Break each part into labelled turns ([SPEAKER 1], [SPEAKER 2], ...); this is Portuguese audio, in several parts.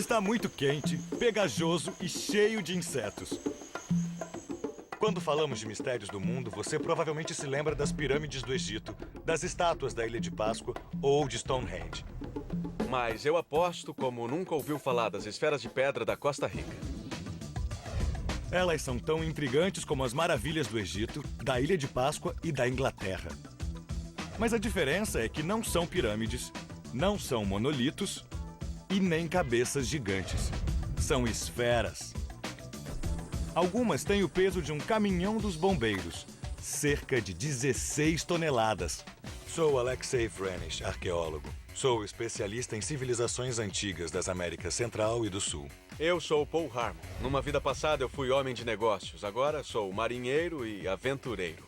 [SPEAKER 1] Está muito quente, pegajoso e cheio de insetos. Quando falamos de mistérios do mundo, você provavelmente se lembra das pirâmides do Egito, das estátuas da Ilha de Páscoa ou de Stonehenge.
[SPEAKER 2] Mas eu aposto como nunca ouviu falar das esferas de pedra da Costa Rica.
[SPEAKER 1] Elas são tão intrigantes como as maravilhas do Egito, da Ilha de Páscoa e da Inglaterra. Mas a diferença é que não são pirâmides, não são monolitos e nem cabeças gigantes. São esferas. Algumas têm o peso de um caminhão dos bombeiros, cerca de 16 toneladas. Sou Alexei Vranish, arqueólogo. Sou especialista em civilizações antigas das Américas Central e do Sul.
[SPEAKER 2] Eu sou Paul Harmon. Numa vida passada eu fui homem de negócios. Agora sou marinheiro e aventureiro.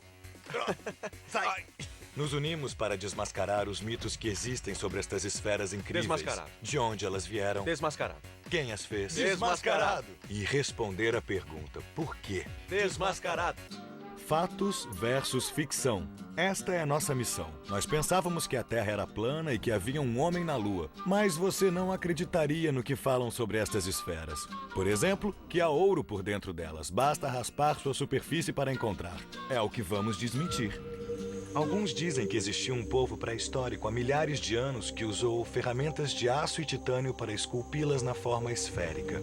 [SPEAKER 1] Sai! Nos unimos para desmascarar os mitos que existem sobre estas esferas incríveis.
[SPEAKER 2] Desmascarado.
[SPEAKER 1] De onde elas vieram.
[SPEAKER 2] Desmascarado.
[SPEAKER 1] Quem as fez.
[SPEAKER 2] Desmascarado.
[SPEAKER 1] E responder a pergunta, por quê?
[SPEAKER 2] Desmascarado.
[SPEAKER 1] Fatos versus ficção. Esta é a nossa missão. Nós pensávamos que a Terra era plana e que havia um homem na Lua. Mas você não acreditaria no que falam sobre estas esferas. Por exemplo, que há ouro por dentro delas. Basta raspar sua superfície para encontrar. É o que vamos desmentir. Alguns dizem que existiu um povo pré-histórico há milhares de anos que usou ferramentas de aço e titânio para esculpi-las na forma esférica.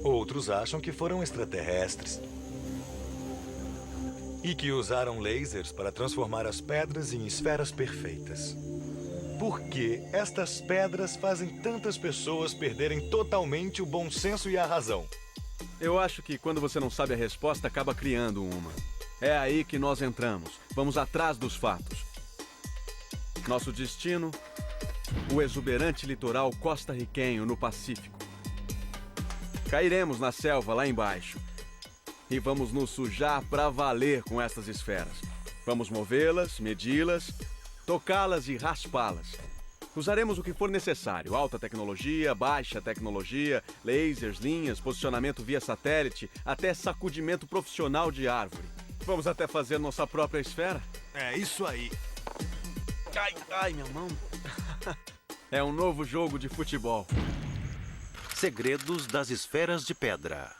[SPEAKER 1] Outros acham que foram extraterrestres. E que usaram lasers para transformar as pedras em esferas perfeitas. Por que estas pedras fazem tantas pessoas perderem totalmente o bom senso e a razão?
[SPEAKER 2] Eu acho que quando você não sabe a resposta, acaba criando uma. É aí que nós entramos. Vamos atrás dos fatos. Nosso destino, o exuberante litoral costarriquenho no Pacífico. Cairemos na selva lá embaixo. E vamos nos sujar pra valer com essas esferas. Vamos movê-las, medi-las, tocá-las e raspá-las. Usaremos o que for necessário. Alta tecnologia, baixa tecnologia, lasers, linhas, posicionamento via satélite, até sacudimento profissional de árvore. Vamos até fazer nossa própria esfera?
[SPEAKER 1] É isso aí.
[SPEAKER 2] Ai, minha mão. É um novo jogo de futebol.
[SPEAKER 3] Segredos das esferas de pedra.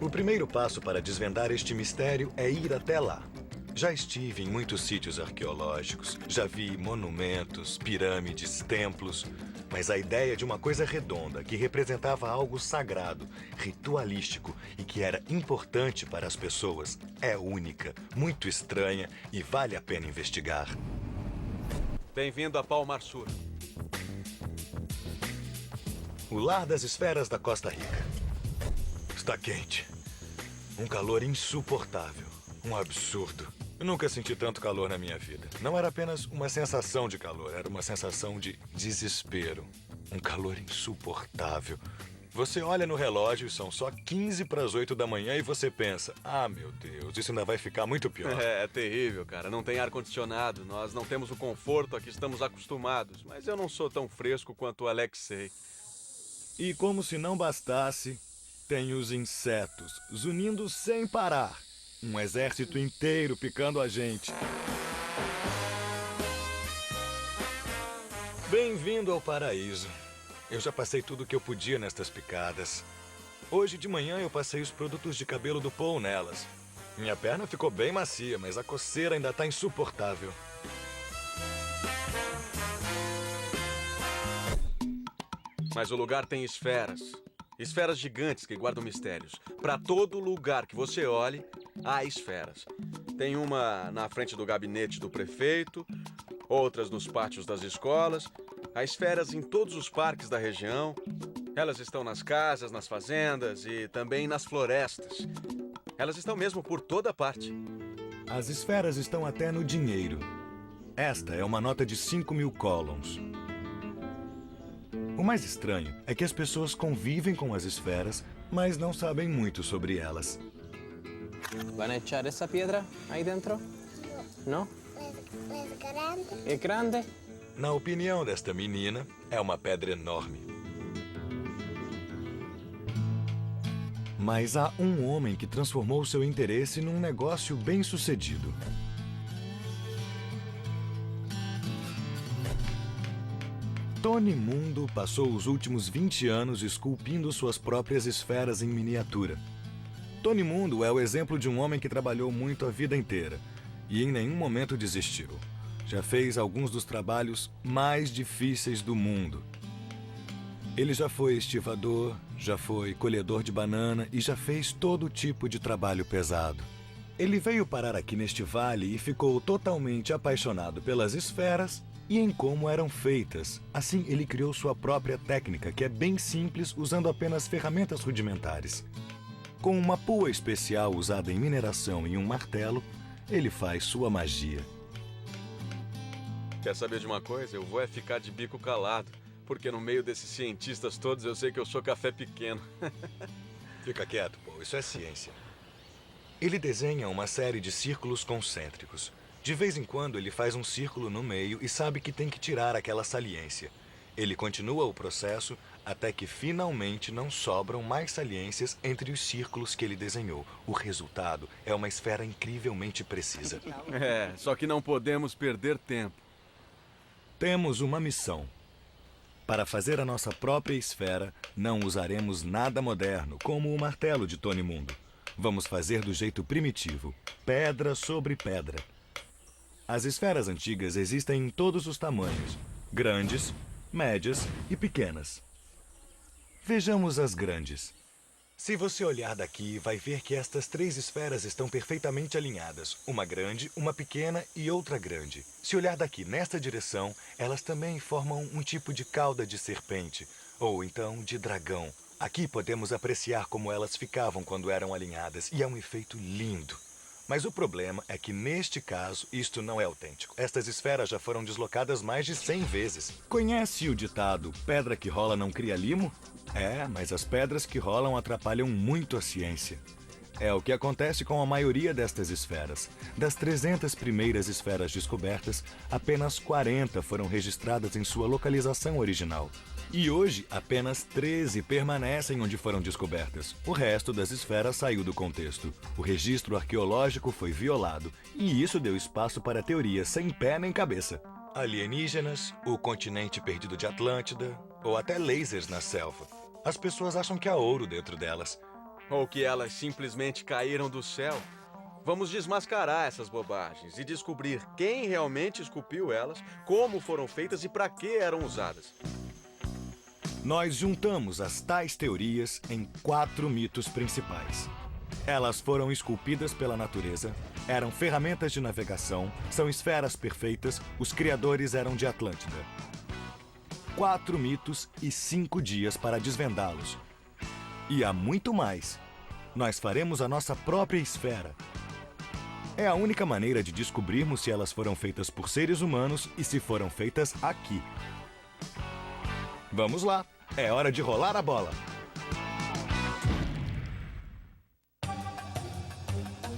[SPEAKER 1] O primeiro passo para desvendar este mistério é ir até lá. Já estive em muitos sítios arqueológicos, já vi monumentos, pirâmides, templos, mas a ideia de uma coisa redonda que representava algo sagrado, ritualístico e que era importante para as pessoas é única, muito estranha e vale a pena investigar.
[SPEAKER 2] Bem-vindo a Palmar Sur.
[SPEAKER 1] O lar das esferas da Costa Rica. Está quente. Um calor insuportável. Um absurdo. Eu nunca senti tanto calor na minha vida. Não era apenas uma sensação de calor, era uma sensação de desespero. Um calor insuportável. Você olha no relógio e são só 15 para as 8 da manhã e você pensa, ah, meu Deus, isso ainda vai ficar muito pior.
[SPEAKER 2] É terrível, cara. Não tem ar-condicionado. Nós não temos o conforto a que estamos acostumados. Mas eu não sou tão fresco quanto o Alexei.
[SPEAKER 1] E como se não bastasse, tem os insetos zunindo sem parar. Um exército inteiro picando a gente. Bem-vindo ao paraíso. Eu já passei tudo o que eu podia nestas picadas. Hoje de manhã eu passei os produtos de cabelo do Paul nelas. Minha perna ficou bem macia, mas a coceira ainda está insuportável.
[SPEAKER 2] Mas o lugar tem esferas. Esferas gigantes que guardam mistérios. Para todo lugar que você olhe, há esferas. Tem uma na frente do gabinete do prefeito, outras nos pátios das escolas. Há esferas em todos os parques da região. Elas estão nas casas, nas fazendas e também nas florestas. Elas estão mesmo por toda parte.
[SPEAKER 1] As esferas estão até no dinheiro. Esta é uma nota de 5.000 colons. O mais estranho é que as pessoas convivem com as esferas, mas não sabem muito sobre elas.
[SPEAKER 4] ¿Van a echar esa piedra ahí dentro? ¿No?
[SPEAKER 5] Es grande.
[SPEAKER 4] ¿Es grande?
[SPEAKER 1] Na opinião desta menina, é uma pedra enorme. Mas há um homem que transformou seu interesse num negócio bem-sucedido. Tony Mundo passou os últimos 20 anos esculpindo suas próprias esferas em miniatura. Tony Mundo é o exemplo de um homem que trabalhou muito a vida inteira e em nenhum momento desistiu. Já fez alguns dos trabalhos mais difíceis do mundo. Ele já foi estivador, já foi colhedor de banana e já fez todo tipo de trabalho pesado. Ele veio parar aqui neste vale e ficou totalmente apaixonado pelas esferas e em como eram feitas. Assim, ele criou sua própria técnica, que é bem simples, usando apenas ferramentas rudimentares. Com uma pua especial usada em mineração e um martelo, ele faz sua magia.
[SPEAKER 2] Quer saber de uma coisa? Eu vou ficar de bico calado, porque no meio desses cientistas todos eu sei que eu sou café pequeno.
[SPEAKER 1] Fica quieto, pô. Isso é ciência. Ele desenha uma série de círculos concêntricos. De vez em quando, ele faz um círculo no meio e sabe que tem que tirar aquela saliência. Ele continua o processo até que finalmente não sobram mais saliências entre os círculos que ele desenhou. O resultado é uma esfera incrivelmente precisa.
[SPEAKER 2] Só que não podemos perder tempo.
[SPEAKER 1] Temos uma missão. Para fazer a nossa própria esfera, não usaremos nada moderno, como o martelo de Tony Mundo. Vamos fazer do jeito primitivo, pedra sobre pedra. As esferas antigas existem em todos os tamanhos, grandes, médias e pequenas. Vejamos as grandes. Se você olhar daqui, vai ver que estas 3 esferas estão perfeitamente alinhadas. Uma grande, uma pequena e outra grande. Se olhar daqui nesta direção, elas também formam um tipo de cauda de serpente, ou então de dragão. Aqui podemos apreciar como elas ficavam quando eram alinhadas, e é um efeito lindo. Mas o problema é que, neste caso, isto não é autêntico. Estas esferas já foram deslocadas mais de 100 vezes. Conhece o ditado, pedra que rola não cria limo? Mas as pedras que rolam atrapalham muito a ciência. É o que acontece com a maioria destas esferas. Das 300 primeiras esferas descobertas, apenas 40 foram registradas em sua localização original. E hoje, apenas 13 permanecem onde foram descobertas. O resto das esferas saiu do contexto. O registro arqueológico foi violado, e isso deu espaço para teorias sem pé nem cabeça. Alienígenas, o continente perdido de Atlântida, ou até lasers na selva. As pessoas acham que há ouro dentro delas.
[SPEAKER 2] Ou que elas simplesmente caíram do céu. Vamos desmascarar essas bobagens e descobrir quem realmente esculpiu elas, como foram feitas e para que eram usadas.
[SPEAKER 1] Nós juntamos as tais teorias em 4 mitos principais. Elas foram esculpidas pela natureza, eram ferramentas de navegação, são esferas perfeitas, os criadores eram de Atlântida. 4 mitos e 5 dias para desvendá-los. E há muito mais. Nós faremos a nossa própria esfera. É a única maneira de descobrirmos se elas foram feitas por seres humanos e se foram feitas aqui. Vamos lá, é hora de rolar a bola.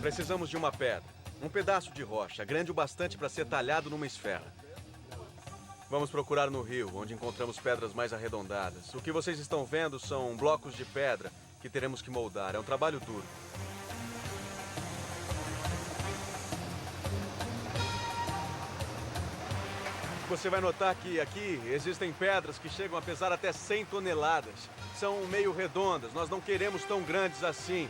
[SPEAKER 2] Precisamos de uma pedra, um pedaço de rocha, grande o bastante para ser talhado numa esfera. Vamos procurar no rio, onde encontramos pedras mais arredondadas. O que vocês estão vendo são blocos de pedra que teremos que moldar. É um trabalho duro. Você vai notar que aqui existem pedras que chegam a pesar até 100 toneladas. São meio redondas, nós não queremos tão grandes assim.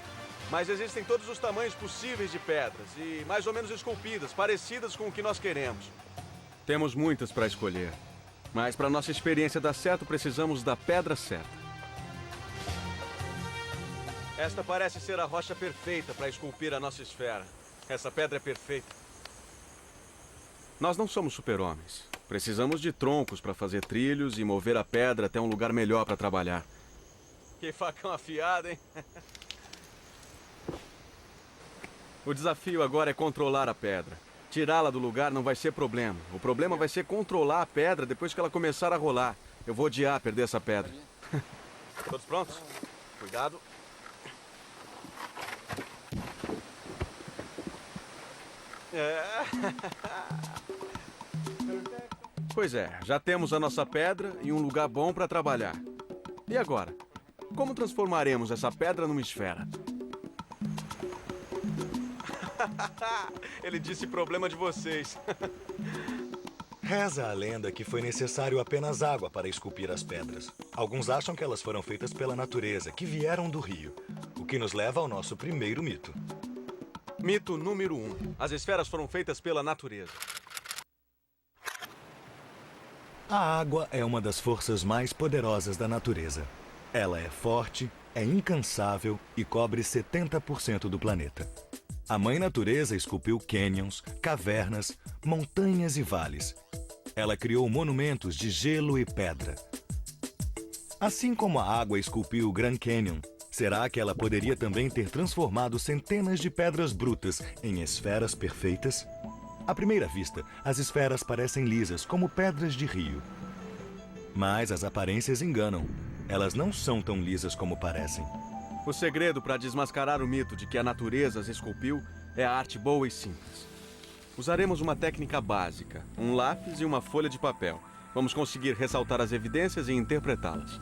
[SPEAKER 2] Mas existem todos os tamanhos possíveis de pedras e mais ou menos esculpidas, parecidas com o que nós queremos. Temos muitas para escolher, mas para nossa experiência dar certo, precisamos da pedra certa. Esta parece ser a rocha perfeita para esculpir a nossa esfera. Essa pedra é perfeita. Nós não somos super-homens. Precisamos de troncos para fazer trilhos e mover a pedra até um lugar melhor para trabalhar. Que facão afiado, hein? O desafio agora é controlar a pedra. Tirá-la do lugar não vai ser problema. O problema vai ser controlar a pedra depois que ela começar a rolar. Eu vou odiar perder essa pedra. Todos prontos? Cuidado. Pois é, já temos a nossa pedra e um lugar bom para trabalhar. E agora? Como transformaremos essa pedra numa esfera? Ele disse problema de vocês.
[SPEAKER 1] Reza a lenda que foi necessário apenas água para esculpir as pedras. Alguns acham que elas foram feitas pela natureza, que vieram do rio. O que nos leva ao nosso primeiro mito.
[SPEAKER 2] Mito número 1. As esferas foram feitas pela natureza.
[SPEAKER 1] A água é uma das forças mais poderosas da natureza. Ela é forte, é incansável e cobre 70% do planeta. A Mãe Natureza esculpiu cânions, cavernas, montanhas e vales. Ela criou monumentos de gelo e pedra. Assim como a água esculpiu o Grand Canyon, será que ela poderia também ter transformado centenas de pedras brutas em esferas perfeitas? À primeira vista, as esferas parecem lisas, como pedras de rio. Mas as aparências enganam. Elas não são tão lisas como parecem.
[SPEAKER 2] O segredo para desmascarar o mito de que a natureza as esculpiu é a arte boa e simples. Usaremos uma técnica básica, um lápis e uma folha de papel. Vamos conseguir ressaltar as evidências e interpretá-las.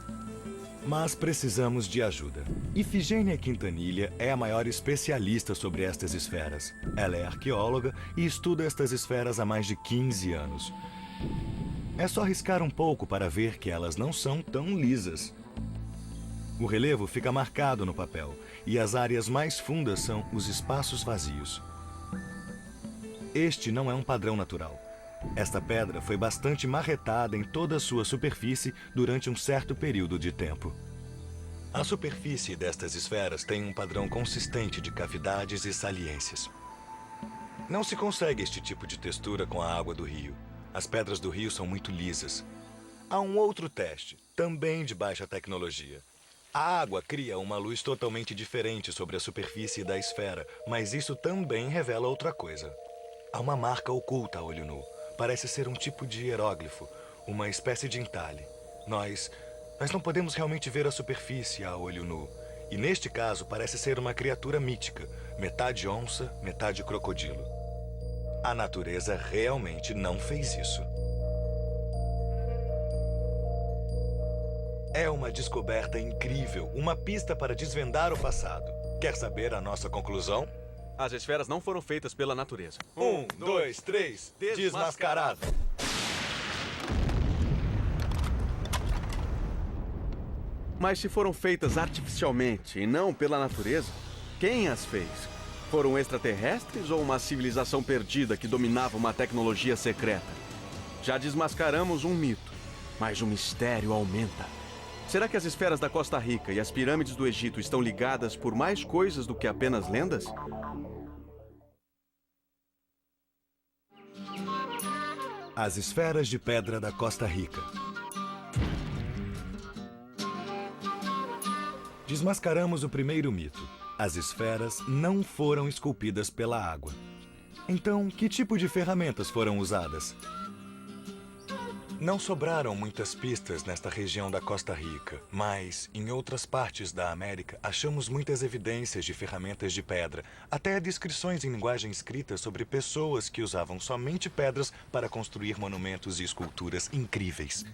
[SPEAKER 1] Mas precisamos de ajuda. Ifigênia Quintanilha é a maior especialista sobre estas esferas. Ela é arqueóloga e estuda estas esferas há mais de 15 anos. É só riscar um pouco para ver que elas não são tão lisas. O relevo fica marcado no papel e as áreas mais fundas são os espaços vazios. Este não é um padrão natural. Esta pedra foi bastante marretada em toda a sua superfície durante um certo período de tempo. A superfície destas esferas tem um padrão consistente de cavidades e saliências. Não se consegue este tipo de textura com a água do rio. As pedras do rio são muito lisas. Há um outro teste, também de baixa tecnologia. A água cria uma luz totalmente diferente sobre a superfície da esfera, mas isso também revela outra coisa. Há uma marca oculta a olho nu. Parece ser um tipo de hieróglifo, uma espécie de entalhe. Nós não podemos realmente ver a superfície a olho nu. E neste caso parece ser uma criatura mítica, metade onça, metade crocodilo. A natureza realmente não fez isso. É uma descoberta incrível, uma pista para desvendar o passado. Quer saber a nossa conclusão?
[SPEAKER 2] As esferas não foram feitas pela natureza.
[SPEAKER 1] 1, 2, 3, desmascarado.
[SPEAKER 2] Mas se foram feitas artificialmente e não pela natureza, quem as fez? Foram extraterrestres ou uma civilização perdida que dominava uma tecnologia secreta? Já desmascaramos um mito, mas o mistério aumenta. Será que as esferas da Costa Rica e as pirâmides do Egito estão ligadas por mais coisas do que apenas lendas?
[SPEAKER 1] As esferas de pedra da Costa Rica. Desmascaramos o primeiro mito. As esferas não foram esculpidas pela água. Então, que tipo de ferramentas foram usadas? Não sobraram muitas pistas nesta região da Costa Rica, mas em outras partes da América achamos muitas evidências de ferramentas de pedra, até descrições em linguagem escrita sobre pessoas que usavam somente pedras para construir monumentos e esculturas incríveis.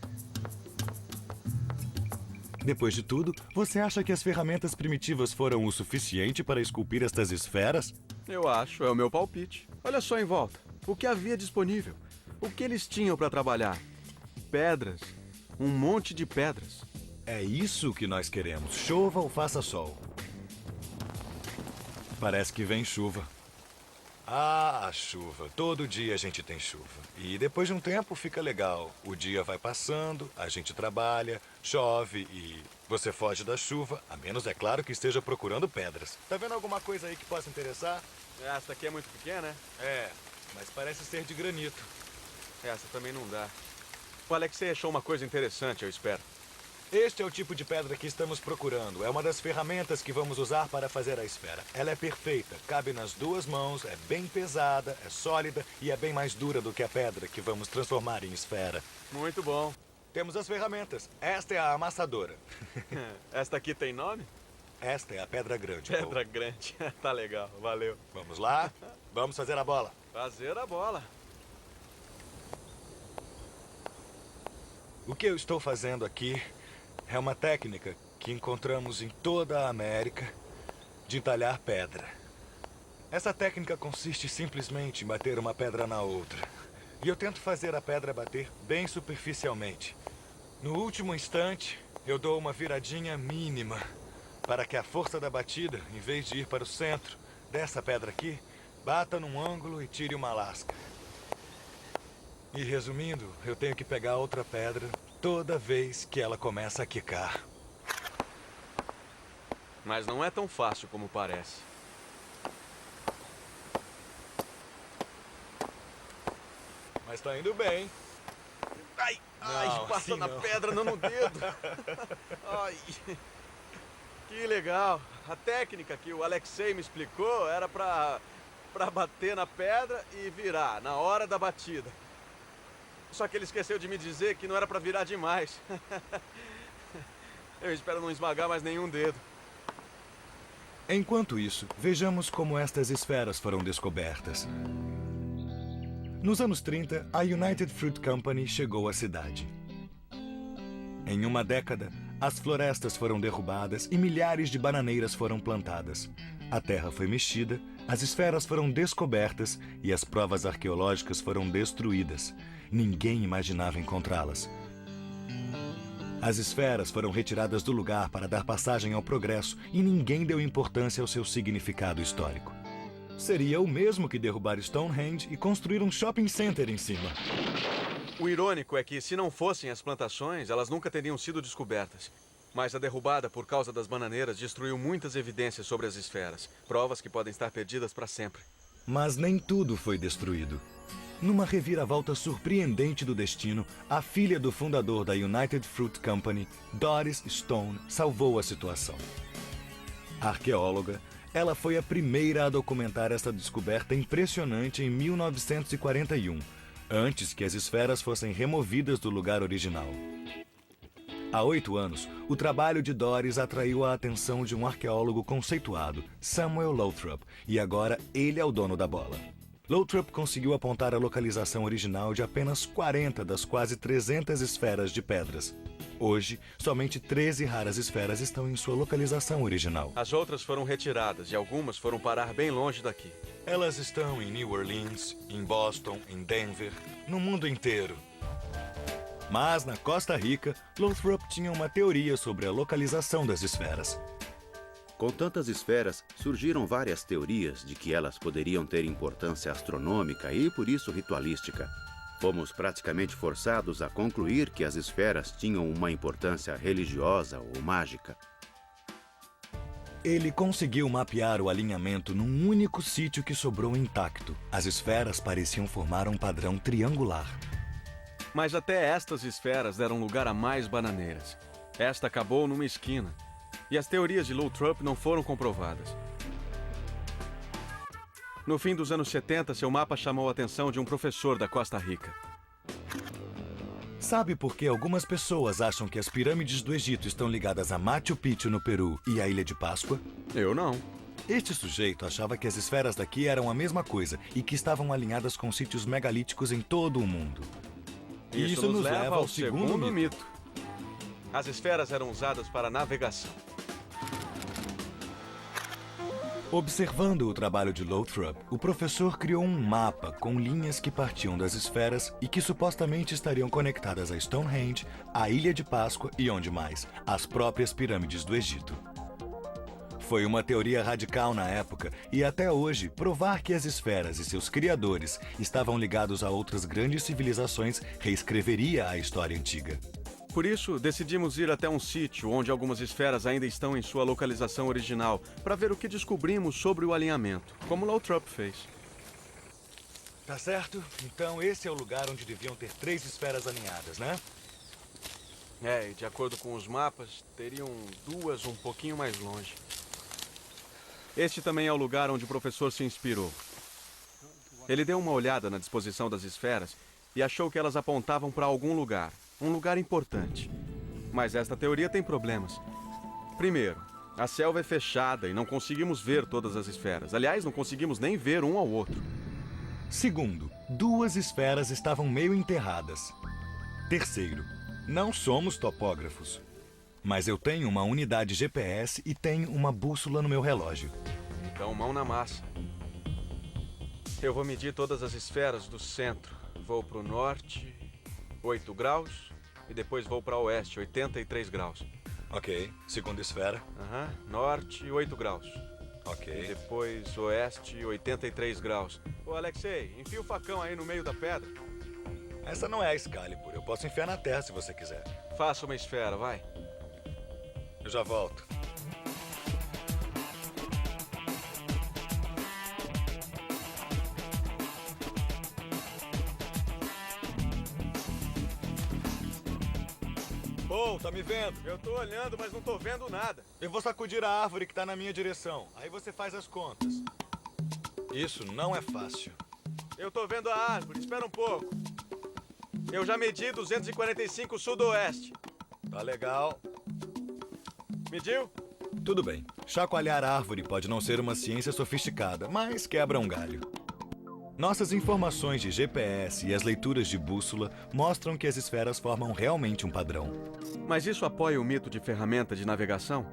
[SPEAKER 1] Depois de tudo, você acha que as ferramentas primitivas foram o suficiente para esculpir estas esferas?
[SPEAKER 2] Eu acho, é o meu palpite. Olha só em volta. O que havia disponível? O que eles tinham para trabalhar? Pedras. Um monte de pedras.
[SPEAKER 1] É isso que nós queremos, chova ou faça sol. Parece que vem chuva. Ah, a chuva. Todo dia a gente tem chuva. E depois de um tempo fica legal. O dia vai passando, a gente trabalha, chove e você foge da chuva, a menos, é claro, que esteja procurando pedras. Tá vendo alguma coisa aí que possa interessar?
[SPEAKER 2] Essa aqui é muito pequena, né?
[SPEAKER 1] É, mas parece ser de granito.
[SPEAKER 2] Essa também não dá. O Alexei achou uma coisa interessante, eu espero.
[SPEAKER 1] Este é o tipo de pedra que estamos procurando. É uma das ferramentas que vamos usar para fazer a esfera. Ela é perfeita, cabe nas duas mãos, é bem pesada, é sólida e é bem mais dura do que a pedra que vamos transformar em esfera.
[SPEAKER 2] Muito bom.
[SPEAKER 1] Temos as ferramentas. Esta é a amassadora.
[SPEAKER 2] Esta aqui tem nome?
[SPEAKER 1] Esta é a pedra grande.
[SPEAKER 2] Pedra grande. Tá legal, valeu.
[SPEAKER 1] Vamos lá? Vamos fazer a bola.
[SPEAKER 2] Fazer a bola.
[SPEAKER 1] O que eu estou fazendo aqui é uma técnica que encontramos em toda a América de entalhar pedra. Essa técnica consiste simplesmente em bater uma pedra na outra. E eu tento fazer a pedra bater bem superficialmente. No último instante, eu dou uma viradinha mínima para que a força da batida, em vez de ir para o centro dessa pedra aqui, bata num ângulo e tire uma lasca. E resumindo, eu tenho que pegar outra pedra toda vez que ela começa a quicar.
[SPEAKER 2] Mas não é tão fácil como parece.
[SPEAKER 1] Mas tá indo bem.
[SPEAKER 2] Ai,
[SPEAKER 1] Não,
[SPEAKER 2] passa
[SPEAKER 1] assim
[SPEAKER 2] na
[SPEAKER 1] não.
[SPEAKER 2] pedra, não no dedo. Ai, que legal. A técnica que o Alexei me explicou era pra bater na pedra e virar na hora da batida. Só que ele esqueceu de me dizer que não era pra virar demais. Eu espero não esmagar mais nenhum dedo.
[SPEAKER 1] Enquanto isso, vejamos como estas esferas foram descobertas. Nos anos 30, a United Fruit Company chegou à cidade. Em uma década, as florestas foram derrubadas e milhares de bananeiras foram plantadas. A terra foi mexida, as esferas foram descobertas e as provas arqueológicas foram destruídas. Ninguém imaginava encontrá-las. As esferas foram retiradas do lugar para dar passagem ao progresso e ninguém deu importância ao seu significado histórico. Seria o mesmo que derrubar Stonehenge e construir um shopping center em cima.
[SPEAKER 2] O irônico é que, se não fossem as plantações, elas nunca teriam sido descobertas. Mas a derrubada por causa das bananeiras destruiu muitas evidências sobre as esferas. Provas que podem estar perdidas para sempre.
[SPEAKER 1] Mas nem tudo foi destruído. Numa reviravolta surpreendente do destino, a filha do fundador da United Fruit Company, Doris Stone, salvou a situação. Arqueóloga, ela foi a primeira a documentar essa descoberta impressionante em 1941, antes que as esferas fossem removidas do lugar original. Há 8 anos, o trabalho de Doris atraiu a atenção de um arqueólogo conceituado, Samuel Lothrop, e agora ele é o dono da bola. Lothrop conseguiu apontar a localização original de apenas 40 das quase 300 esferas de pedras. Hoje, somente 13 raras esferas estão em sua localização original.
[SPEAKER 2] As outras foram retiradas e algumas foram parar bem longe daqui.
[SPEAKER 1] Elas estão em New Orleans, em Boston, em Denver, no mundo inteiro. Mas, na Costa Rica, Lothrop tinha uma teoria sobre a localização das esferas.
[SPEAKER 6] Com tantas esferas, surgiram várias teorias de que elas poderiam ter importância astronômica e, por isso, ritualística. Fomos praticamente forçados a concluir que as esferas tinham uma importância religiosa ou mágica.
[SPEAKER 1] Ele conseguiu mapear o alinhamento num único sítio que sobrou intacto. As esferas pareciam formar um padrão triangular.
[SPEAKER 2] Mas até estas esferas deram lugar a mais bananeiras. Esta acabou numa esquina. E as teorias de Lothrop não foram comprovadas. No fim dos anos 70, seu mapa chamou a atenção de um professor da Costa Rica.
[SPEAKER 1] Sabe por que algumas pessoas acham que as pirâmides do Egito estão ligadas a Machu Picchu no Peru e à Ilha de Páscoa?
[SPEAKER 2] Eu não.
[SPEAKER 1] Este sujeito achava que as esferas daqui eram a mesma coisa e que estavam alinhadas com sítios megalíticos em todo o mundo. E isso nos leva ao segundo mito.
[SPEAKER 2] As esferas eram usadas para navegação.
[SPEAKER 1] Observando o trabalho de Lothrop, o professor criou um mapa com linhas que partiam das esferas e que supostamente estariam conectadas a Stonehenge, a Ilha de Páscoa e onde mais? As próprias pirâmides do Egito. Foi uma teoria radical na época e até hoje provar que as esferas e seus criadores estavam ligados a outras grandes civilizações reescreveria a história antiga.
[SPEAKER 2] Por isso, decidimos ir até um sítio onde algumas esferas ainda estão em sua localização original, para ver o que descobrimos sobre o alinhamento, como Lothrop fez.
[SPEAKER 1] Tá certo? Então esse é o lugar onde deviam ter 3 esferas alinhadas, né?
[SPEAKER 2] E de acordo com os mapas, teriam 2 um pouquinho mais longe. Este também é o lugar onde o professor se inspirou. Ele deu uma olhada na disposição das esferas e achou que elas apontavam para algum lugar. Um lugar importante. Mas esta teoria tem problemas. Primeiro, a selva é fechada e não conseguimos ver todas as esferas. Aliás, não conseguimos nem ver um ao outro.
[SPEAKER 1] Segundo, 2 esferas estavam meio enterradas. Terceiro, não somos topógrafos. Mas eu tenho uma unidade GPS e tenho uma bússola no meu relógio.
[SPEAKER 2] Então, mão na massa. Eu vou medir todas as esferas do centro. vou para o norte, 8 graus. E depois vou para o oeste, 83 graus.
[SPEAKER 1] Ok. Segunda esfera.
[SPEAKER 2] Norte, 8 graus.
[SPEAKER 1] Ok.
[SPEAKER 2] E depois oeste, 83 graus. Ô, Alexei, enfia o facão aí no meio da pedra.
[SPEAKER 1] Essa não é a Excalibur. Eu posso enfiar na terra se você quiser.
[SPEAKER 2] Faça uma esfera, vai.
[SPEAKER 1] Eu já volto. Paul, tá me vendo?
[SPEAKER 2] Eu tô olhando, mas não tô vendo nada.
[SPEAKER 1] Eu vou sacudir a árvore que tá na minha direção. Aí você faz as contas. Isso não é fácil.
[SPEAKER 2] Eu tô vendo a árvore, espera um pouco. Eu já medi 245 sudoeste.
[SPEAKER 1] Tá legal.
[SPEAKER 2] Mediu?
[SPEAKER 1] Tudo bem. Chacoalhar a árvore pode não ser uma ciência sofisticada, mas quebra um galho. Nossas informações de GPS e as leituras de bússola mostram que as esferas formam realmente um padrão.
[SPEAKER 2] Mas isso apoia o mito de ferramenta de navegação?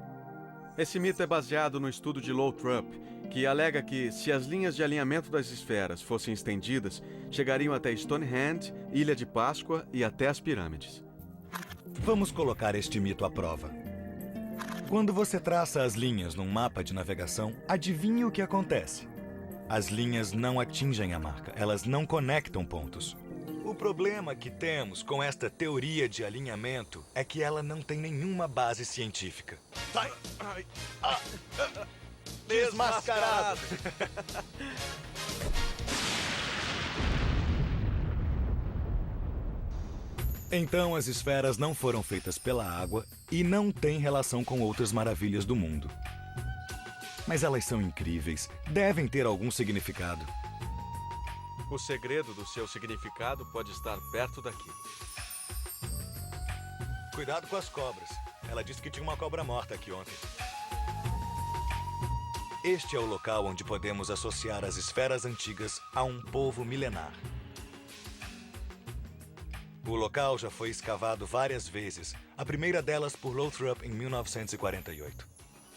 [SPEAKER 2] Esse mito é baseado no estudo de Lothrop, que alega que, se as linhas de alinhamento das esferas fossem estendidas, chegariam até Stonehenge, Ilha de Páscoa e até as pirâmides.
[SPEAKER 1] Vamos colocar este mito à prova. Quando você traça as linhas num mapa de navegação, adivinhe o que acontece. As linhas não atingem a marca, elas não conectam pontos. O problema que temos com esta teoria de alinhamento é que ela não tem nenhuma base científica. Sai! Desmascarado! Então as esferas não foram feitas pela água e não têm relação com outras maravilhas do mundo. Mas elas são incríveis, devem ter algum significado.
[SPEAKER 2] O segredo do seu significado pode estar perto daqui.
[SPEAKER 1] Cuidado com as cobras. Ela disse que tinha uma cobra morta aqui ontem. Este é o local onde podemos associar as esferas antigas a um povo milenar. O local já foi escavado várias vezes, a primeira delas por Lothrop em 1948.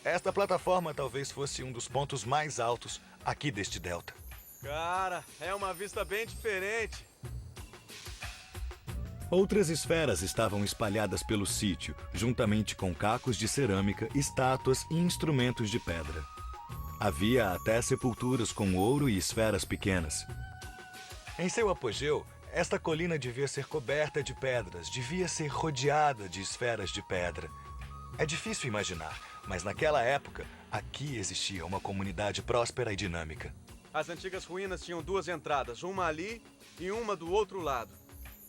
[SPEAKER 1] Esta plataforma talvez fosse um dos pontos mais altos aqui deste delta.
[SPEAKER 2] Cara, é uma vista bem diferente.
[SPEAKER 1] Outras esferas estavam espalhadas pelo sítio, juntamente com cacos de cerâmica, estátuas e instrumentos de pedra. Havia até sepulturas com ouro e esferas pequenas. Em seu apogeu, esta colina devia ser coberta de pedras, devia ser rodeada de esferas de pedra. É difícil imaginar, mas naquela época, aqui existia uma comunidade próspera e dinâmica.
[SPEAKER 2] As antigas ruínas tinham 2 entradas, uma ali e uma do outro lado.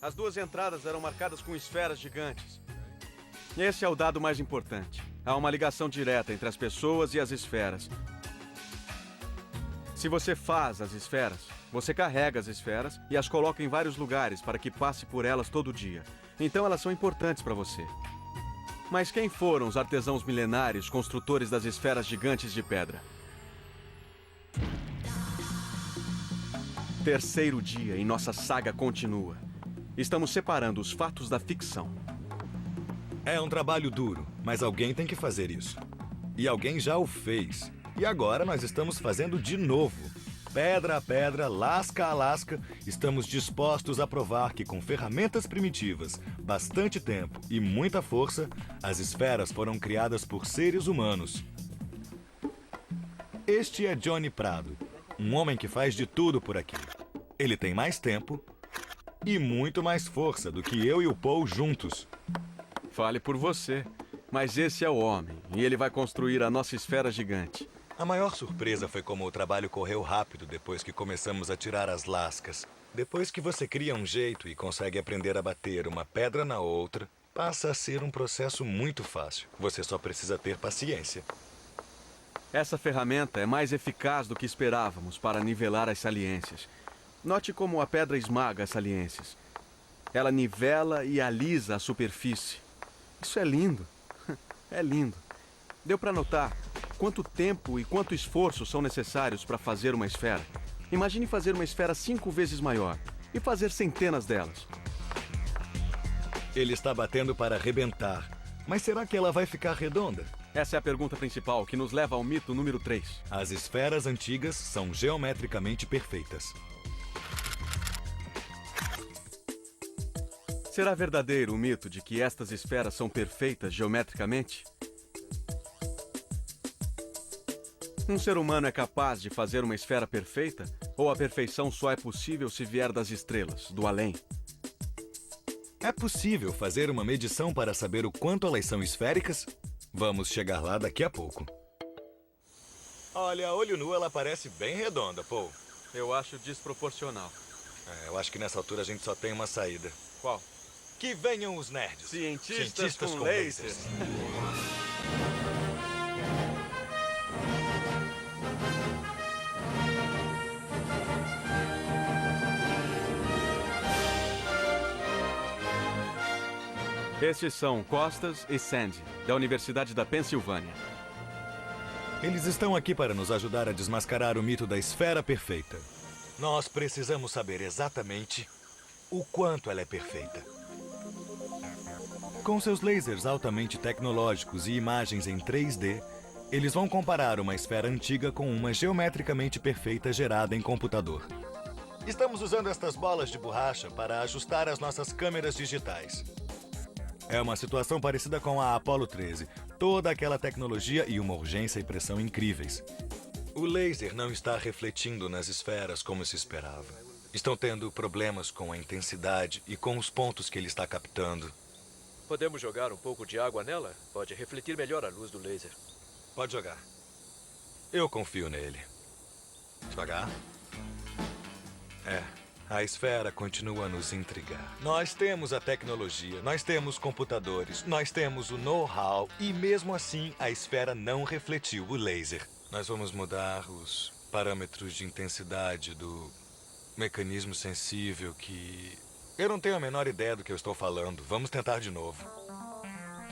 [SPEAKER 2] As 2 entradas eram marcadas com esferas gigantes. Esse é o dado mais importante. Há uma ligação direta entre as pessoas e as esferas. Se você faz as esferas, você carrega as esferas e as coloca em vários lugares para que passe por elas todo dia. Então elas são importantes para você. Mas quem foram os artesãos milenários construtores das esferas gigantes de pedra? Terceiro dia e nossa saga continua. Estamos separando os fatos da ficção.
[SPEAKER 1] É um trabalho duro, mas alguém tem que fazer isso. E alguém já o fez. E agora nós estamos fazendo de novo. Pedra a pedra, lasca a lasca, estamos dispostos a provar que com ferramentas primitivas, bastante tempo e muita força, as esferas foram criadas por seres humanos. Este é Johnny Prado, um homem que faz de tudo por aqui. Ele tem mais tempo e muito mais força do que eu e o Paul juntos.
[SPEAKER 2] Fale por você, mas esse é o homem e ele vai construir a nossa esfera gigante.
[SPEAKER 1] A maior surpresa foi como o trabalho correu rápido depois que começamos a tirar as lascas. Depois que você cria um jeito e consegue aprender a bater uma pedra na outra, passa a ser um processo muito fácil. Você só precisa ter paciência.
[SPEAKER 2] Essa ferramenta é mais eficaz do que esperávamos para nivelar as saliências. Note como a pedra esmaga as saliências. Ela nivela e alisa a superfície. Isso é lindo. É lindo. Deu para notar quanto tempo e quanto esforço são necessários para fazer uma esfera. Imagine fazer uma esfera 5 vezes maior e fazer centenas delas.
[SPEAKER 1] Ele está batendo para arrebentar. Mas será que ela vai ficar redonda?
[SPEAKER 2] Essa é a pergunta principal que nos leva ao mito número 3.
[SPEAKER 1] As esferas antigas são geometricamente perfeitas.
[SPEAKER 2] Será verdadeiro o mito de que estas esferas são perfeitas geometricamente? Um ser humano é capaz de fazer uma esfera perfeita? Ou a perfeição só é possível se vier das estrelas, do além?
[SPEAKER 1] É possível fazer uma medição para saber o quanto elas são esféricas? Vamos chegar lá daqui a pouco. Olha, a olho nu ela parece bem redonda, Paul.
[SPEAKER 2] Eu acho desproporcional.
[SPEAKER 1] Eu acho que nessa altura a gente só tem uma saída.
[SPEAKER 2] Qual?
[SPEAKER 1] Que venham os nerds.
[SPEAKER 2] Cientistas com lasers. Estes são Costas e Sandy, da Universidade da Pensilvânia.
[SPEAKER 1] Eles estão aqui para nos ajudar a desmascarar o mito da esfera perfeita. Nós precisamos saber exatamente o quanto ela é perfeita. Com seus lasers altamente tecnológicos e imagens em 3D, eles vão comparar uma esfera antiga com uma geometricamente perfeita gerada em computador. Estamos usando estas bolas de borracha para ajustar as nossas câmeras digitais. É uma situação parecida com a Apollo 13. Toda aquela tecnologia e uma urgência e pressão incríveis. O laser não está refletindo nas esferas como se esperava. Estão tendo problemas com a intensidade e com os pontos que ele está captando.
[SPEAKER 7] Podemos jogar um pouco de água nela? Pode refletir melhor a luz do laser.
[SPEAKER 1] Pode jogar. Eu confio nele. Devagar. A esfera continua a nos intrigar. Nós temos a tecnologia, nós temos computadores, nós temos o know-how e mesmo assim a esfera não refletiu o laser. Nós vamos mudar os parâmetros de intensidade do mecanismo sensível que... Eu não tenho a menor ideia do que eu estou falando. Vamos tentar de novo.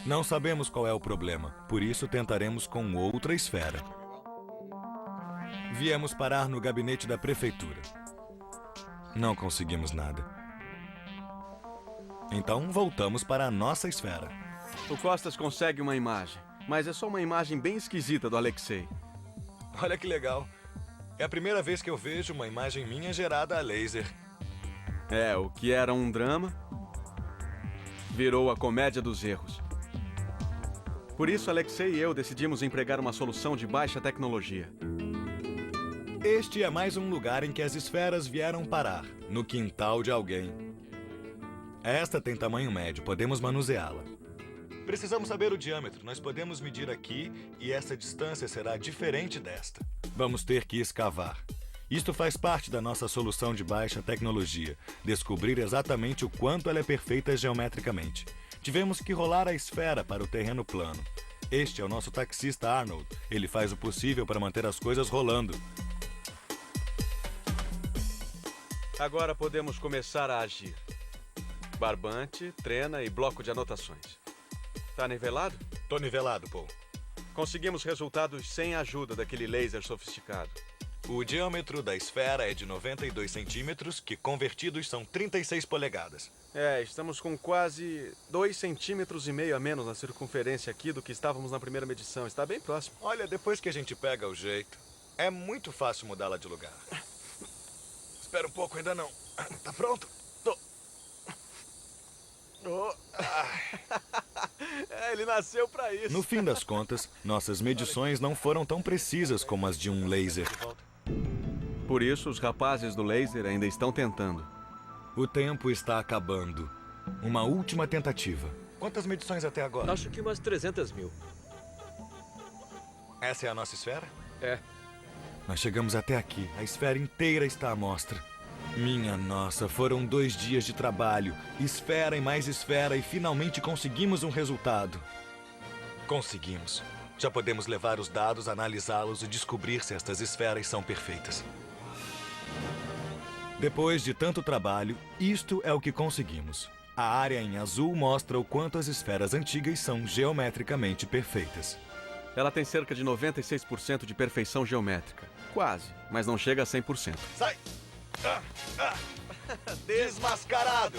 [SPEAKER 1] Não sabemos qual é o problema, por isso tentaremos com outra esfera. Viemos parar no gabinete da prefeitura. Não conseguimos nada. Então voltamos para a nossa esfera.
[SPEAKER 2] O Costas consegue uma imagem, mas é só uma imagem bem esquisita do Alexei.
[SPEAKER 1] Olha que legal. É a primeira vez que eu vejo uma imagem minha gerada a laser.
[SPEAKER 2] O que era um drama virou a comédia dos erros. Por isso, Alexei e eu decidimos empregar uma solução de baixa tecnologia.
[SPEAKER 1] Este é mais um lugar em que as esferas vieram parar, no quintal de alguém. Esta tem tamanho médio, podemos manuseá-la. Precisamos saber o diâmetro, nós podemos medir aqui e essa distância será diferente desta. Vamos ter que escavar. Isto faz parte da nossa solução de baixa tecnologia, descobrir exatamente o quanto ela é perfeita geometricamente. Tivemos que rolar a esfera para o terreno plano. Este é o nosso taxista Arnold. Ele faz o possível para manter as coisas rolando.
[SPEAKER 2] Agora podemos começar a agir. Barbante, trena e bloco de anotações. Tá nivelado?
[SPEAKER 1] Tô nivelado, Paul.
[SPEAKER 2] Conseguimos resultados sem a ajuda daquele laser sofisticado.
[SPEAKER 1] O diâmetro da esfera é de 92 centímetros, que convertidos são 36 polegadas.
[SPEAKER 2] Estamos com quase 2,5 centímetros a menos na circunferência aqui do que estávamos na primeira medição. Está bem próximo.
[SPEAKER 1] Olha, depois que a gente pega o jeito, é muito fácil mudá-la de lugar. Espera um pouco, ainda não. Tá pronto? Tô.
[SPEAKER 2] Ele nasceu pra isso.
[SPEAKER 1] No fim das contas, nossas medições não foram tão precisas como as de um laser.
[SPEAKER 2] Por isso, os rapazes do laser ainda estão tentando.
[SPEAKER 1] O tempo está acabando. Uma última tentativa. Quantas medições até agora?
[SPEAKER 7] Acho que umas 300 mil.
[SPEAKER 1] Essa é a nossa esfera?
[SPEAKER 7] É.
[SPEAKER 1] Nós chegamos até aqui. A esfera inteira está à mostra. Minha nossa, foram 2 dias de trabalho. Esfera e mais esfera e finalmente conseguimos um resultado. Conseguimos. Já podemos levar os dados, analisá-los e descobrir se estas esferas são perfeitas. Depois de tanto trabalho, isto é o que conseguimos. A área em azul mostra o quanto as esferas antigas são geometricamente perfeitas.
[SPEAKER 2] Ela tem cerca de 96% de perfeição geométrica. Quase, mas não chega a 100%.
[SPEAKER 1] Sai! Desmascarado!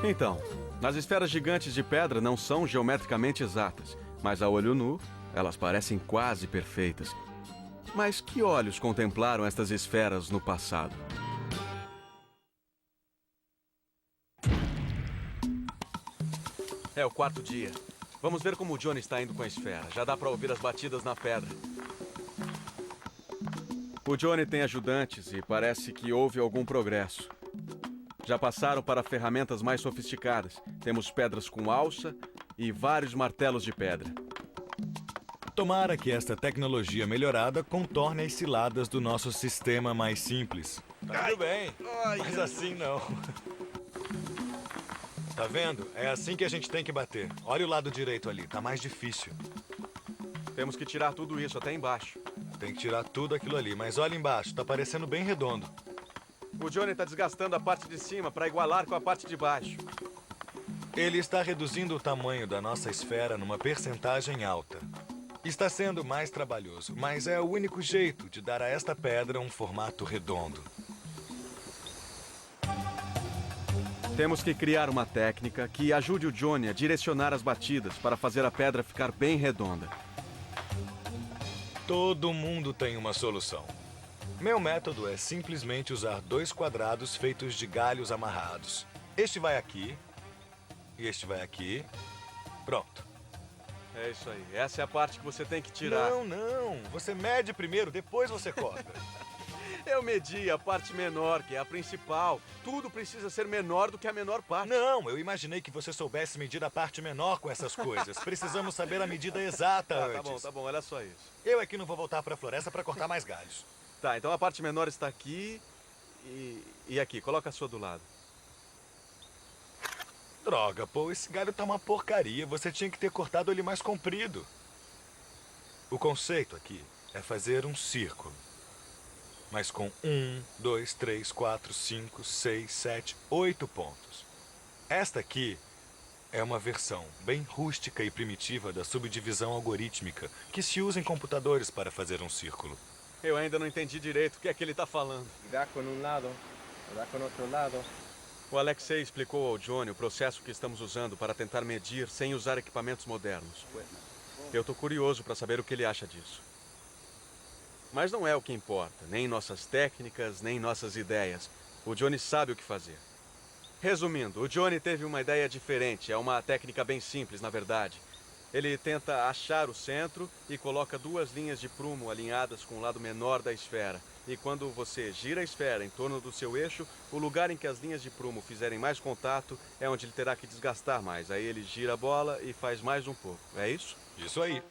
[SPEAKER 2] Então, as esferas gigantes de pedra não são geometricamente exatas, mas a olho nu, elas parecem quase perfeitas. Mas que olhos contemplaram estas esferas no passado? É o quarto dia. Vamos ver como o Johnny está indo com a esfera. Já dá para ouvir as batidas na pedra. O Johnny tem ajudantes e parece que houve algum progresso. Já passaram para ferramentas mais sofisticadas. Temos pedras com alça e vários martelos de pedra.
[SPEAKER 1] Tomara que esta tecnologia melhorada contorne as ciladas do nosso sistema mais simples. Tá tudo bem, mas assim não. Tá vendo? É assim que a gente tem que bater. Olha o lado direito ali, tá mais difícil.
[SPEAKER 2] Temos que tirar tudo isso até embaixo.
[SPEAKER 1] Tem que tirar tudo aquilo ali, mas olha embaixo, tá parecendo bem redondo.
[SPEAKER 2] O Johnny está desgastando a parte de cima para igualar com a parte de baixo.
[SPEAKER 1] Ele está reduzindo o tamanho da nossa esfera numa percentagem alta. Está sendo mais trabalhoso, mas é o único jeito de dar a esta pedra um formato redondo.
[SPEAKER 2] Temos que criar uma técnica que ajude o Johnny a direcionar as batidas para fazer a pedra ficar bem redonda.
[SPEAKER 1] Todo mundo tem uma solução. Meu método é simplesmente usar 2 quadrados feitos de galhos amarrados. Este vai aqui e este vai aqui. Pronto.
[SPEAKER 2] É isso aí. Essa é a parte que você tem que tirar.
[SPEAKER 1] Não. Você mede primeiro, depois você corta.
[SPEAKER 2] Eu medi a parte menor, que é a principal. Tudo precisa ser menor do que a menor parte.
[SPEAKER 1] Não, eu imaginei que você soubesse medir a parte menor com essas coisas. Precisamos saber a medida exata antes.
[SPEAKER 2] Tá bom, olha só isso.
[SPEAKER 1] Eu aqui não vou voltar para a floresta para cortar mais galhos.
[SPEAKER 2] Tá, então a parte menor está aqui e aqui. Coloca a sua do lado.
[SPEAKER 1] Droga, pô, esse galho tá uma porcaria. Você tinha que ter cortado ele mais comprido. O conceito aqui é fazer um círculo. Mas com 1, 2, 3, 4, 5, 6, 7, 8 pontos. Esta aqui é uma versão bem rústica e primitiva da subdivisão algorítmica que se usa em computadores para fazer um círculo.
[SPEAKER 2] Eu ainda não entendi direito o que é que ele está falando.
[SPEAKER 4] Dá com um lado, dá com outro lado.
[SPEAKER 2] O Alexei explicou ao Johnny o processo que estamos usando para tentar medir sem usar equipamentos modernos. Eu estou curioso para saber o que ele acha disso. Mas não é o que importa, nem nossas técnicas, nem nossas ideias. O Johnny sabe o que fazer. Resumindo, o Johnny teve uma ideia diferente. É uma técnica bem simples, na verdade. Ele tenta achar o centro e coloca 2 linhas de prumo alinhadas com o lado menor da esfera. E quando você gira a esfera em torno do seu eixo, o lugar em que as linhas de prumo fizerem mais contato é onde ele terá que desgastar mais. Aí ele gira a bola e faz mais um pouco. É isso?
[SPEAKER 1] Isso aí.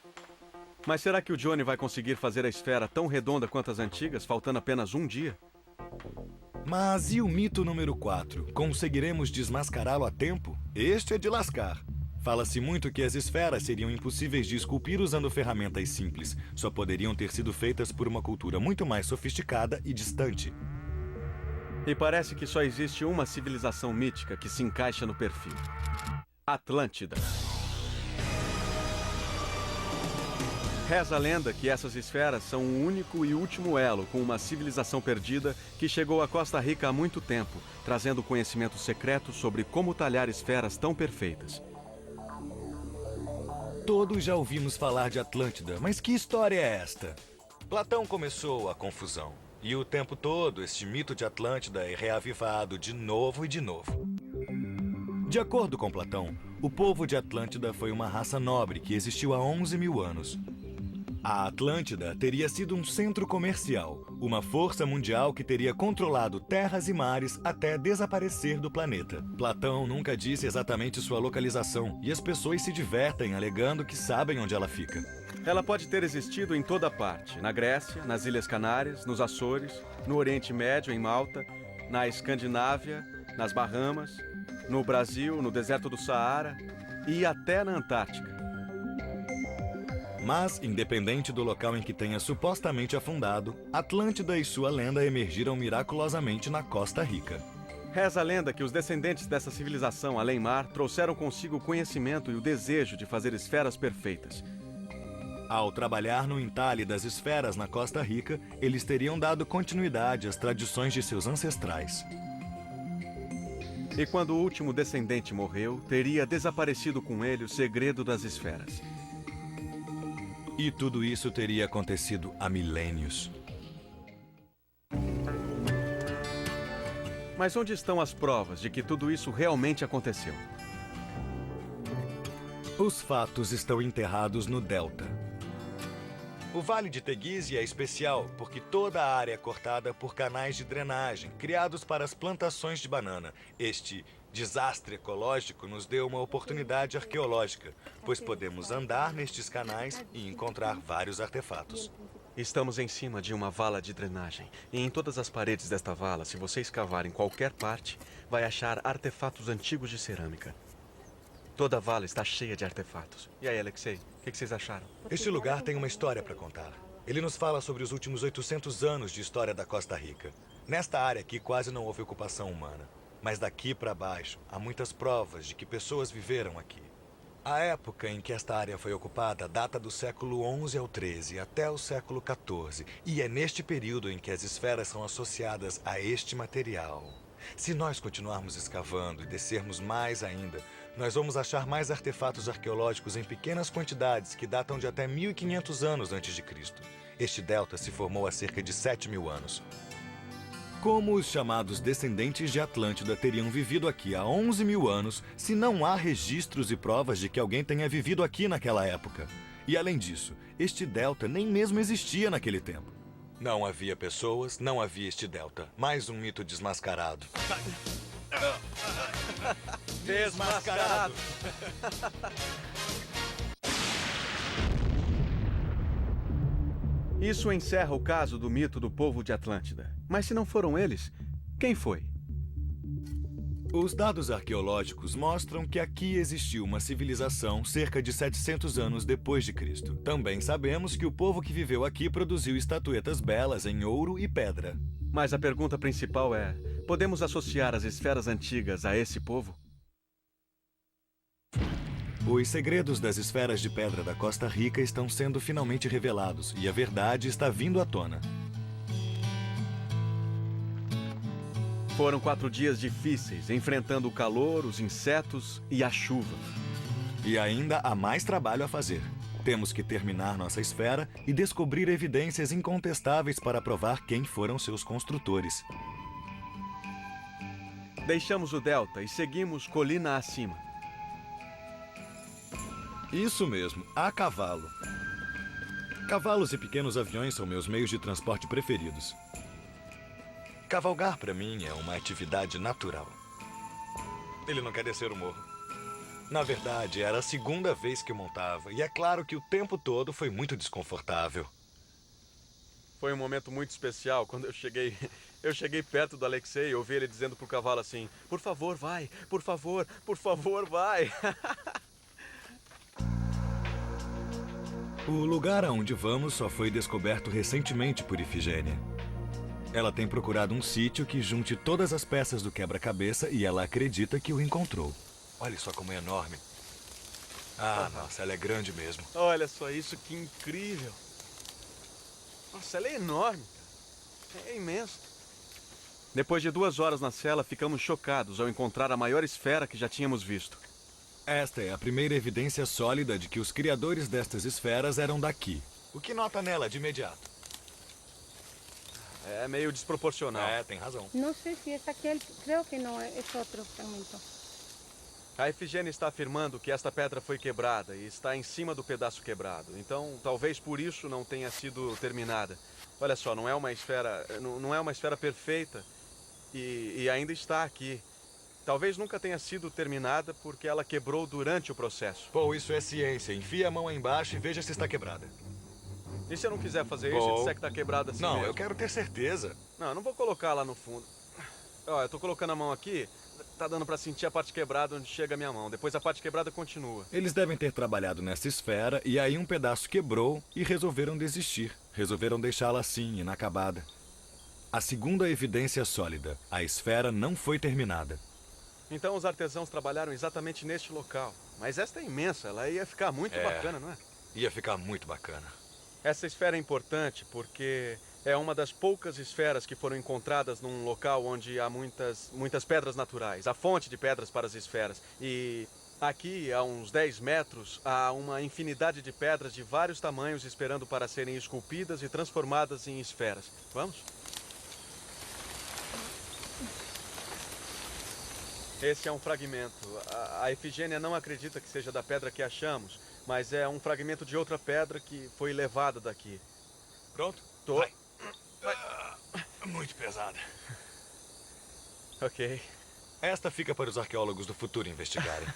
[SPEAKER 2] Mas será que o Johnny vai conseguir fazer a esfera tão redonda quanto as antigas, faltando apenas um dia?
[SPEAKER 1] Mas e o mito número 4? Conseguiremos desmascará-lo a tempo? Este é de lascar. Fala-se muito que as esferas seriam impossíveis de esculpir usando ferramentas simples. Só poderiam ter sido feitas por uma cultura muito mais sofisticada e distante.
[SPEAKER 2] E parece que só existe uma civilização mítica que se encaixa no perfil. Atlântida. Reza a lenda que essas esferas são o único e último elo com uma civilização perdida que chegou à Costa Rica há muito tempo, trazendo conhecimento secreto sobre como talhar esferas tão perfeitas.
[SPEAKER 1] Todos já ouvimos falar de Atlântida, mas que história é esta? Platão começou a confusão. E o tempo todo, este mito de Atlântida é reavivado de novo e de novo. De acordo com Platão, o povo de Atlântida foi uma raça nobre que existiu há 11 mil anos. A Atlântida teria sido um centro comercial, uma força mundial que teria controlado terras e mares até desaparecer do planeta. Platão nunca disse exatamente sua localização e as pessoas se divertem alegando que sabem onde ela fica.
[SPEAKER 2] Ela pode ter existido em toda parte, na Grécia, nas Ilhas Canárias, nos Açores, no Oriente Médio, em Malta, na Escandinávia, nas Bahamas, no Brasil, no deserto do Saara e até na Antártica.
[SPEAKER 1] Mas, independente do local em que tenha supostamente afundado, Atlântida e sua lenda emergiram miraculosamente na Costa Rica.
[SPEAKER 2] Reza a lenda que os descendentes dessa civilização além-mar trouxeram consigo o conhecimento e o desejo de fazer esferas perfeitas.
[SPEAKER 1] Ao trabalhar no entalhe das esferas na Costa Rica, eles teriam dado continuidade às tradições de seus ancestrais.
[SPEAKER 2] E quando o último descendente morreu, teria desaparecido com ele o segredo das esferas.
[SPEAKER 1] E tudo isso teria acontecido há milênios.
[SPEAKER 2] Mas onde estão as provas de que tudo isso realmente aconteceu?
[SPEAKER 1] Os fatos estão enterrados no Delta. O Vale de Teguise é especial porque toda a área é cortada por canais de drenagem criados para as plantações de banana. Este desastre ecológico nos deu uma oportunidade arqueológica, pois podemos andar nestes canais e encontrar vários artefatos.
[SPEAKER 2] Estamos em cima de uma vala de drenagem. E em todas as paredes desta vala, se você escavar em qualquer parte, vai achar artefatos antigos de cerâmica. Toda a vala está cheia de artefatos. E aí, Alexei, o que vocês acharam?
[SPEAKER 1] Este lugar tem uma história para contar. Ele nos fala sobre os últimos 800 anos de história da Costa Rica. Nesta área aqui quase não houve ocupação humana. Mas daqui para baixo, há muitas provas de que pessoas viveram aqui. A época em que esta área foi ocupada data do século XI ao XIII até o século XIV. E é neste período em que as esferas são associadas a este material. Se nós continuarmos escavando e descermos mais ainda, nós vamos achar mais artefatos arqueológicos em pequenas quantidades que datam de até 1500 anos antes de Cristo. Este delta se formou há cerca de 7.000 anos. Como os chamados descendentes de Atlântida teriam vivido aqui há 11.000 anos, se não há registros e provas de que alguém tenha vivido aqui naquela época? E além disso, este delta nem mesmo existia naquele tempo. Não havia pessoas, não havia este delta. Mais um mito desmascarado.
[SPEAKER 2] Desmascarado! Isso encerra o caso do mito do povo de Atlântida. Mas se não foram eles, quem foi?
[SPEAKER 1] Os dados arqueológicos mostram que aqui existiu uma civilização cerca de 700 anos depois de Cristo. Também sabemos que o povo que viveu aqui produziu estatuetas belas em ouro e pedra.
[SPEAKER 2] Mas a pergunta principal é: podemos associar as esferas antigas a esse povo?
[SPEAKER 1] Os segredos das esferas de pedra da Costa Rica estão sendo finalmente revelados e a verdade está vindo à tona.
[SPEAKER 2] Foram 4 dias difíceis, enfrentando o calor, os insetos e a chuva.
[SPEAKER 1] E ainda há mais trabalho a fazer. Temos que terminar nossa esfera e descobrir evidências incontestáveis para provar quem foram seus construtores.
[SPEAKER 2] Deixamos o delta e seguimos colina acima.
[SPEAKER 1] Isso mesmo, a cavalo. Cavalos e pequenos aviões são meus meios de transporte preferidos. Cavalgar para mim é uma atividade natural. Ele não quer descer o morro. Na verdade, era a segunda vez que montava, e é claro que o tempo todo foi muito desconfortável.
[SPEAKER 2] Foi um momento muito especial quando eu cheguei perto do Alexei e ouvi ele dizendo pro cavalo assim: por favor, vai, por favor, vai.
[SPEAKER 1] O lugar aonde vamos só foi descoberto recentemente por Ifigênia. Ela tem procurado um sítio que junte todas as peças do quebra-cabeça e ela acredita que o encontrou. Olha só como é enorme. Nossa, ela é grande mesmo.
[SPEAKER 2] Olha só isso, que incrível. Nossa, ela é enorme, cara. É imenso. Depois de 2 horas na cela, ficamos chocados ao encontrar a maior esfera que já tínhamos visto.
[SPEAKER 1] Esta é a primeira evidência sólida de que os criadores destas esferas eram daqui. O que nota nela de imediato?
[SPEAKER 2] É meio desproporcional.
[SPEAKER 1] É, tem razão.
[SPEAKER 5] No sé si es aquel, creo que no, es otro fragmento.
[SPEAKER 2] A Ifigênia está afirmando que esta pedra foi quebrada e está em cima do pedaço quebrado. Então, talvez por isso não tenha sido terminada. Olha só, não é uma esfera perfeita e ainda está aqui. Talvez nunca tenha sido terminada porque ela quebrou durante o processo.
[SPEAKER 1] Pô, isso é ciência. Enfie a mão aí embaixo e veja se está quebrada.
[SPEAKER 2] E se eu não quiser fazer isso e disser que está quebrada assim
[SPEAKER 1] Não,
[SPEAKER 2] mesmo?
[SPEAKER 1] eu quero ter certeza.
[SPEAKER 2] Não, eu não vou colocar lá no fundo. Ó, eu tô colocando a mão aqui, tá dando pra sentir a parte quebrada onde chega a minha mão. Depois a parte quebrada continua.
[SPEAKER 1] Eles devem ter trabalhado nessa esfera e aí um pedaço quebrou e resolveram desistir. Resolveram deixá-la assim, inacabada. A segunda evidência sólida. A esfera não foi terminada.
[SPEAKER 2] Então os artesãos trabalharam exatamente neste local. Mas esta é imensa, ela ia ficar muito bacana, não é?
[SPEAKER 1] Ia ficar muito bacana.
[SPEAKER 2] Essa esfera é importante porque é uma das poucas esferas que foram encontradas num local onde há muitas pedras naturais. A fonte de pedras para as esferas. E Aqui, a uns 10 metros, há uma infinidade de pedras de vários tamanhos esperando para serem esculpidas e transformadas em esferas. Vamos? Esse é um fragmento. A Efigênia não acredita que seja da pedra que achamos, mas é um fragmento de outra pedra que foi levada daqui.
[SPEAKER 1] Pronto?
[SPEAKER 2] Tô.
[SPEAKER 1] Vai. Muito pesada.
[SPEAKER 2] Ok.
[SPEAKER 1] Esta fica para os arqueólogos do futuro investigarem.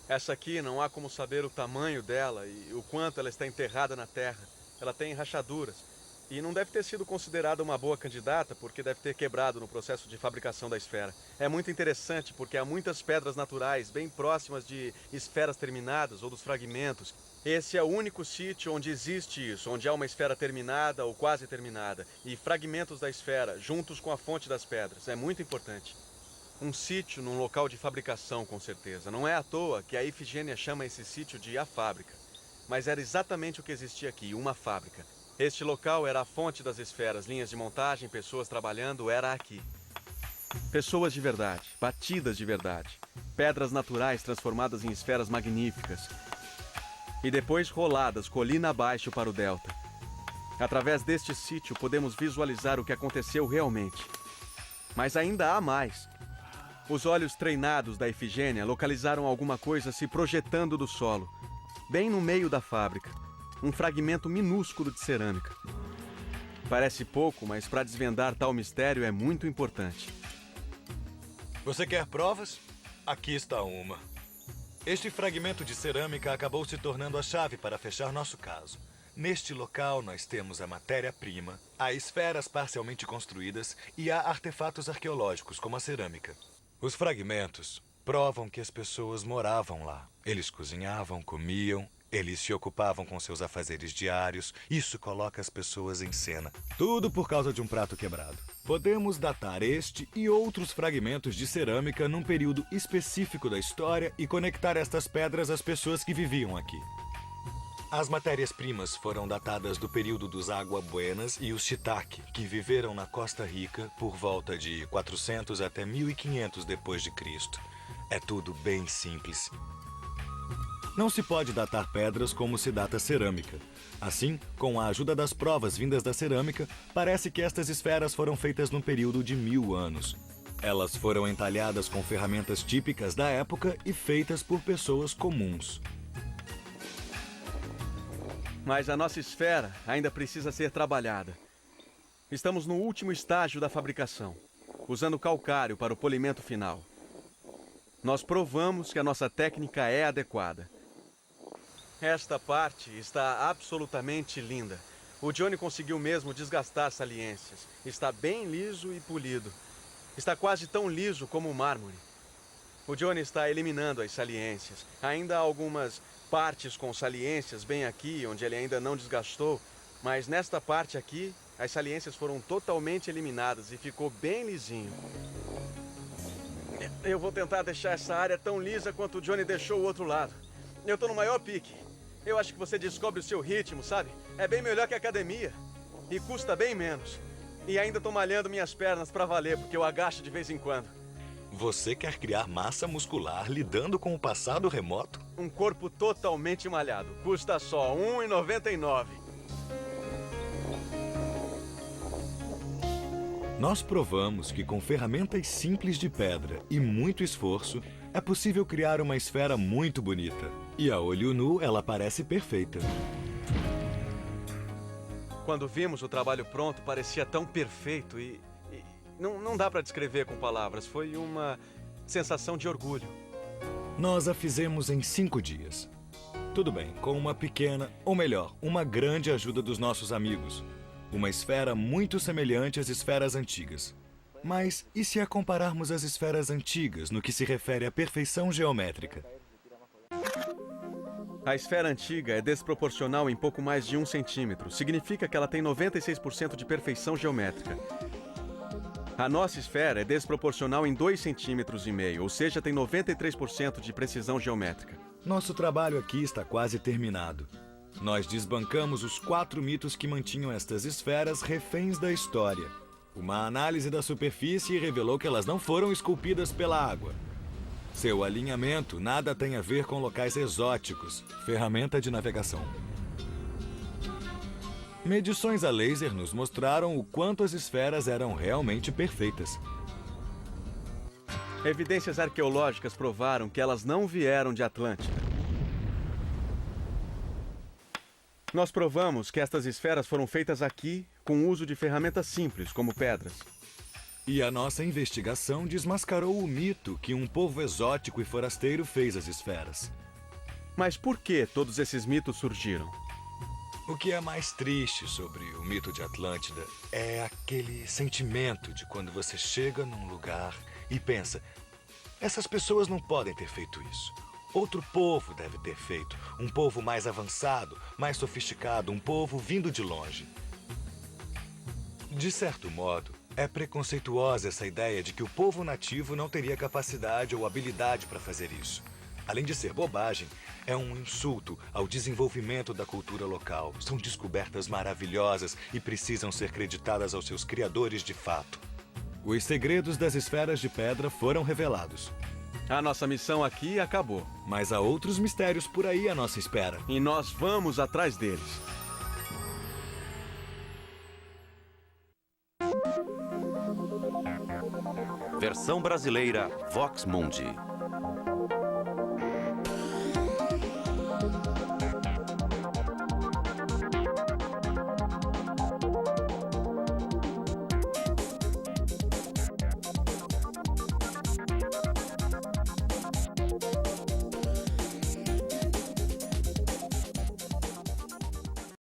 [SPEAKER 2] Essa aqui não há como saber o tamanho dela e o quanto ela está enterrada na terra. Ela tem rachaduras. E não deve ter sido considerada uma boa candidata porque deve ter quebrado no processo de fabricação da esfera. É muito interessante porque há muitas pedras naturais bem próximas de esferas terminadas ou dos fragmentos. Esse é o único sítio onde existe isso, onde há uma esfera terminada ou quase terminada e fragmentos da esfera juntos com a fonte das pedras. É muito importante. Um sítio num local de fabricação, com certeza. Não é à toa que a Efigênia chama esse sítio de a fábrica. Mas era exatamente o que existia aqui, uma fábrica. Este local era a fonte das esferas, linhas de montagem, pessoas trabalhando, era aqui. Pessoas de verdade, batidas de verdade. Pedras naturais transformadas em esferas magníficas. E depois roladas colina abaixo para o delta. Através deste sítio podemos visualizar o que aconteceu realmente. Mas ainda há mais. Os olhos treinados da Efigênia localizaram alguma coisa se projetando do solo, bem no meio da fábrica. Um fragmento minúsculo de cerâmica. Parece pouco, mas para desvendar tal mistério é muito importante.
[SPEAKER 1] Você quer provas? Aqui está uma. Este fragmento de cerâmica acabou se tornando a chave para fechar nosso caso. Neste local, nós temos a matéria-prima, há esferas parcialmente construídas e há artefatos arqueológicos, como a cerâmica. Os fragmentos provam que as pessoas moravam lá. Eles cozinhavam, comiam, eles se ocupavam com seus afazeres diários. Isso coloca as pessoas em cena. Tudo por causa de um prato quebrado. Podemos datar este e outros fragmentos de cerâmica num período específico da história e conectar estas pedras às pessoas que viviam aqui. As matérias-primas foram datadas do período dos Água Buenas e os Shiitake, que viveram na Costa Rica por volta de 400 até 1500 depois de Cristo. É tudo bem simples. Não se pode datar pedras como se data cerâmica. Assim, com a ajuda das provas vindas da cerâmica, parece que estas esferas foram feitas num período de 1000 anos. Elas foram entalhadas com ferramentas típicas da época e feitas por pessoas comuns.
[SPEAKER 2] Mas a nossa esfera ainda precisa ser trabalhada. Estamos no último estágio da fabricação, usando calcário para o polimento final. Nós provamos que a nossa técnica é adequada. Esta parte está absolutamente linda. O Johnny conseguiu mesmo desgastar saliências. Está bem liso e polido. Está quase tão liso como o mármore. O Johnny está eliminando as saliências. Ainda há algumas partes com saliências bem aqui, onde ele ainda não desgastou. Mas nesta parte aqui, as saliências foram totalmente eliminadas e ficou bem lisinho. Eu vou tentar deixar essa área tão lisa quanto o Johnny deixou o outro lado. Eu tô no maior pique. Eu acho que você descobre o seu ritmo, sabe? É bem melhor que a academia. E custa bem menos. E ainda tô malhando minhas pernas pra valer, porque eu agacho de vez em quando.
[SPEAKER 1] Você quer criar massa muscular lidando com o passado remoto?
[SPEAKER 2] Um corpo totalmente malhado. Custa só R$ 1,99.
[SPEAKER 1] Nós provamos que com ferramentas simples de pedra e muito esforço, é possível criar uma esfera muito bonita. E a olho nu, ela parece perfeita.
[SPEAKER 2] Quando vimos o trabalho pronto, parecia tão perfeito e não dá para descrever com palavras. Foi uma sensação de orgulho.
[SPEAKER 1] Nós a fizemos em 5 dias. Tudo bem, com uma pequena, ou melhor, uma grande ajuda dos nossos amigos. Uma esfera muito semelhante às esferas antigas. Mas e se a compararmos as esferas antigas no que se refere à perfeição geométrica?
[SPEAKER 2] A esfera antiga é desproporcional em pouco mais de 1 centímetro. Significa que ela tem 96% de perfeição geométrica. A nossa esfera é desproporcional em 2,5 centímetros, ou seja, tem 93% de precisão geométrica.
[SPEAKER 1] Nosso trabalho aqui está quase terminado. Nós desbancamos os 4 mitos que mantinham estas esferas reféns da história. Uma análise da superfície revelou que elas não foram esculpidas pela água. Seu alinhamento nada tem a ver com locais exóticos. Ferramenta de navegação. Medições a laser nos mostraram o quanto as esferas eram realmente perfeitas.
[SPEAKER 2] Evidências arqueológicas provaram que elas não vieram de Atlântida. Nós provamos que estas esferas foram feitas aqui com o uso de ferramentas simples, como pedras.
[SPEAKER 1] E a nossa investigação desmascarou o mito que um povo exótico e forasteiro fez as esferas.
[SPEAKER 2] Mas por que todos esses mitos surgiram?
[SPEAKER 1] O que é mais triste sobre o mito de Atlântida é aquele sentimento de quando você chega num lugar e pensa: essas pessoas não podem ter feito isso. Outro povo deve ter feito. Um povo mais avançado, mais sofisticado, um povo vindo de longe. De certo modo, é preconceituosa essa ideia de que o povo nativo não teria capacidade ou habilidade para fazer isso. Além de ser bobagem, é um insulto ao desenvolvimento da cultura local. São descobertas maravilhosas e precisam ser creditadas aos seus criadores de fato. Os segredos das esferas de pedra foram revelados.
[SPEAKER 2] A nossa missão aqui acabou.
[SPEAKER 1] Mas há outros mistérios por aí à nossa espera.
[SPEAKER 2] E nós vamos atrás deles.
[SPEAKER 3] Versão brasileira Vox Mundi.